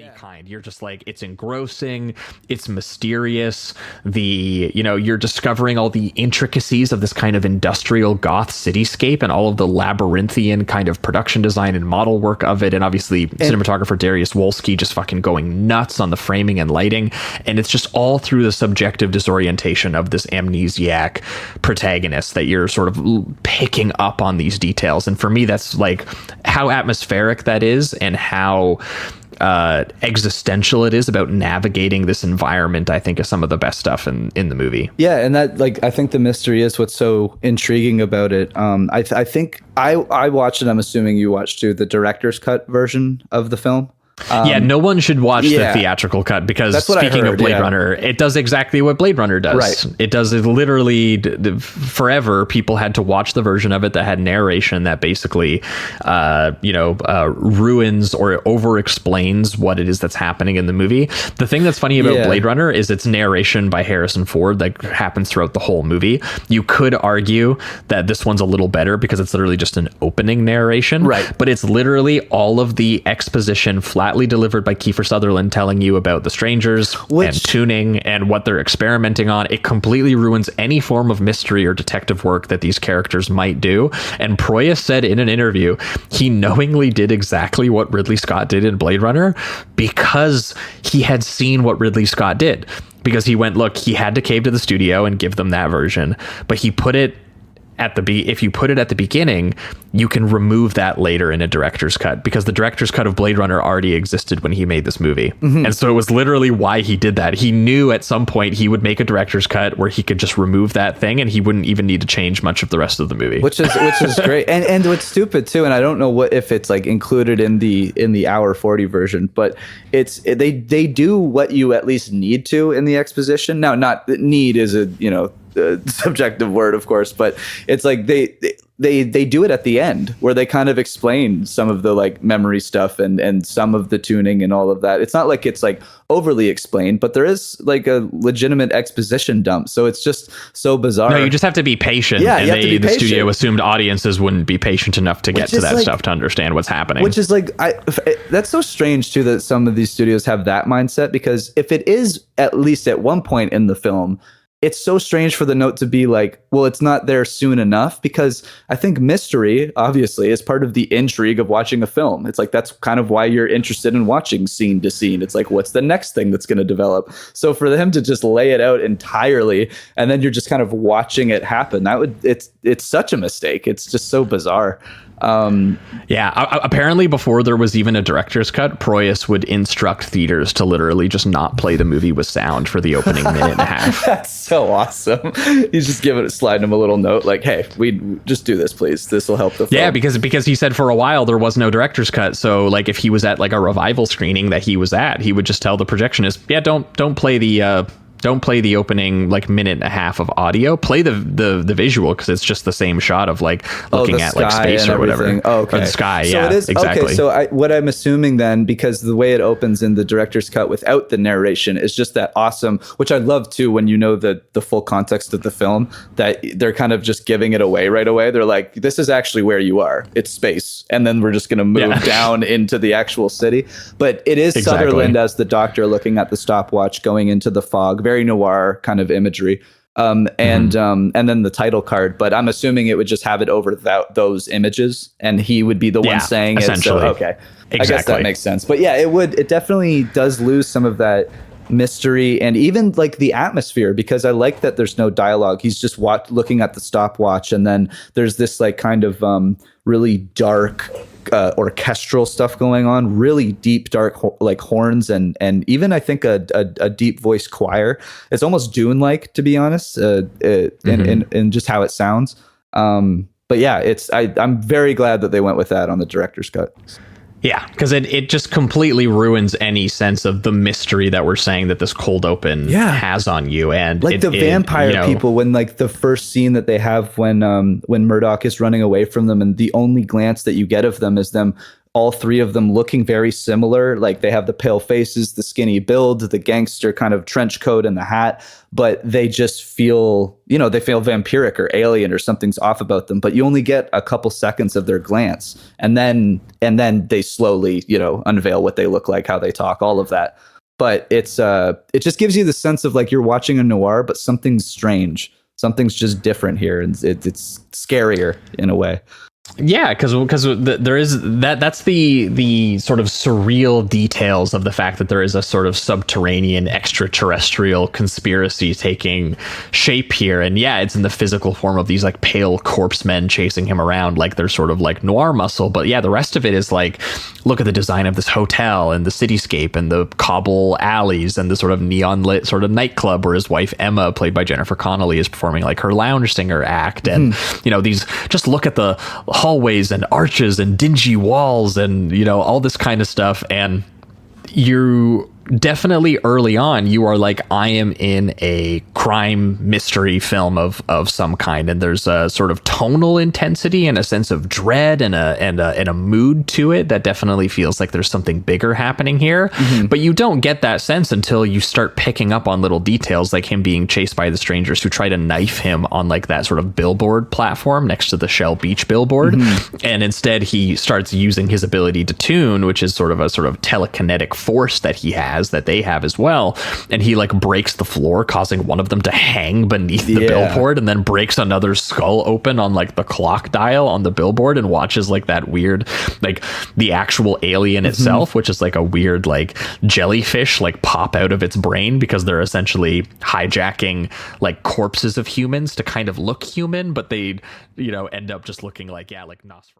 any kind. You're just like, it's engrossing, it's mysterious. You're discovering all the intricacies of this kind of industrial goth cityscape and all of the labyrinthian kind of production design and model work of it. And obviously cinematographer Dariusz Wolski just fucking going nuts on the framing and lighting. And it's just all through the subjective disorientation of this amnesiac protagonist that you're sort of picking up on these details. And for me, that's like how atmospheric that is and how existential it is about navigating this environment, I think, is some of the best stuff in the movie. Yeah, and that, like, I think the mystery is what's so intriguing about it. I think I watched it. I'm assuming you watched too, the director's cut version of the film. No one should watch the theatrical cut, because speaking of Blade Runner, it does exactly what Blade Runner does. Right. It does it literally forever. People had to watch the version of it that had narration that basically, ruins or over explains what it is that's happening in the movie. The thing that's funny about Blade Runner is its narration by Harrison Ford that happens throughout the whole movie. You could argue that this one's a little better because it's literally just an opening narration, right? But it's literally all of the exposition flatly delivered by Kiefer Sutherland telling you about the strangers and tuning and what they're experimenting on. It completely ruins any form of mystery or detective work that these characters might do. And Proyas said in an interview he knowingly did exactly what Ridley Scott did in Blade Runner because he had seen what Ridley Scott did. Because he went, look, he had to cave to the studio and give them that version, but he put it if you put it at the beginning, you can remove that later in a director's cut, because the director's cut of Blade Runner already existed when he made this movie. Mm-hmm. And so it was literally why he did that. He knew at some point he would make a director's cut where he could just remove that thing and he wouldn't even need to change much of the rest of the movie. Which is great. And what's stupid too, and I don't know if it's like included in the hour 40 version, but they do what you at least need to in the exposition. Now, not need is a subjective word, of course, but it's like they do it at the end where they kind of explain some of the like memory stuff and some of the tuning and all of that. It's not like it's like overly explained, but there is like a legitimate exposition dump. So it's just so bizarre. No, you just have to be patient. Yeah, the studio assumed audiences wouldn't be patient enough to get to that stuff to understand what's happening. Which is like, that's so strange too, that some of these studios have that mindset, because if it is at least at one point in the film, it's so strange for the note to be like, well, it's not there soon enough, because I think mystery, obviously, is part of the intrigue of watching a film. It's like, that's kind of why you're interested in watching scene to scene. It's like, what's the next thing that's going to develop? So for them to just lay it out entirely, and then you're just kind of watching it happen, it's such a mistake. It's just so bizarre. Apparently before there was even a director's cut, Proyas would instruct theaters to literally just not play the movie with sound for the opening minute and a half. That's so awesome. He's just sliding him a little note like, hey, we just do this, please. This will help the film. Yeah, because he said for a while there was no director's cut. So like if he was at like a revival screening that he was at, he would just tell the projectionist, don't play the opening like minute and a half of audio. Play the visual, because it's just the same shot of like looking at like space or whatever. Oh, okay. Or the sky. So yeah, it is, exactly. Okay, so what I'm assuming then, because the way it opens in the director's cut without the narration is just that awesome, which I love too, when you know the full context of the film, that they're kind of just giving it away right away. They're like, this is actually where you are. It's space. And then we're just going to move down into the actual city. But it is Sutherland as the doctor looking at the stopwatch going into the fog. Very noir kind of imagery, and then the title card. But I'm assuming it would just have it over those images, and he would be the one saying it. So, okay, exactly. I guess that makes sense. But yeah, it definitely does lose some of that mystery and even like the atmosphere, because I like that there's no dialogue. He's just looking at the stopwatch, and then there's this like kind of really dark orchestral stuff going on, really deep dark like horns and even I think a deep voice choir. It's almost Dune-like, to be honest, in just how it sounds. But yeah, I'm very glad that they went with that on the director's cut. Yeah, because it just completely ruins any sense of the mystery that we're saying that this cold open has on you. And like the vampire people, when like the first scene that they have when Murdoch is running away from them, and the only glance that you get of them is them all three of them looking very similar. Like they have the pale faces, the skinny build, the gangster kind of trench coat and the hat, but they just feel, they feel vampiric or alien or something's off about them. But you only get a couple seconds of their glance, and then they slowly, unveil what they look like, how they talk, all of that. But it just gives you the sense of like you're watching a noir, but something's strange. Something's just different here, and it's scarier in a way. Yeah, because there is that's the sort of surreal details of the fact that there is a sort of subterranean extraterrestrial conspiracy taking shape here. And yeah, it's in the physical form of these like pale corpse men chasing him around like they're sort of like noir muscle. But yeah, the rest of it is like, look at the design of this hotel and the cityscape and the cobble alleys and the sort of neon lit sort of nightclub where his wife Emma, played by Jennifer Connelly, is performing like her lounge singer act. And these, just look at the hallways and arches and dingy walls and all this kind of stuff. And you definitely early on you are like, I am in a crime mystery film of some kind, and there's a sort of tonal intensity and a sense of dread and a mood to it that definitely feels like there's something bigger happening here. But you don't get that sense until you start picking up on little details, like him being chased by the strangers who try to knife him on like that sort of billboard platform next to the Shell Beach billboard. And instead he starts using his ability to tune, which is sort of telekinetic force that he has, that they have as well, and he like breaks the floor, causing one of them to hang beneath the billboard, and then breaks another skull open on like the clock dial on the billboard, and watches like that weird, like the actual alien itself, which is like a weird like jellyfish, like pop out of its brain, because they're essentially hijacking like corpses of humans to kind of look human, but they end up just looking like Nosferatu.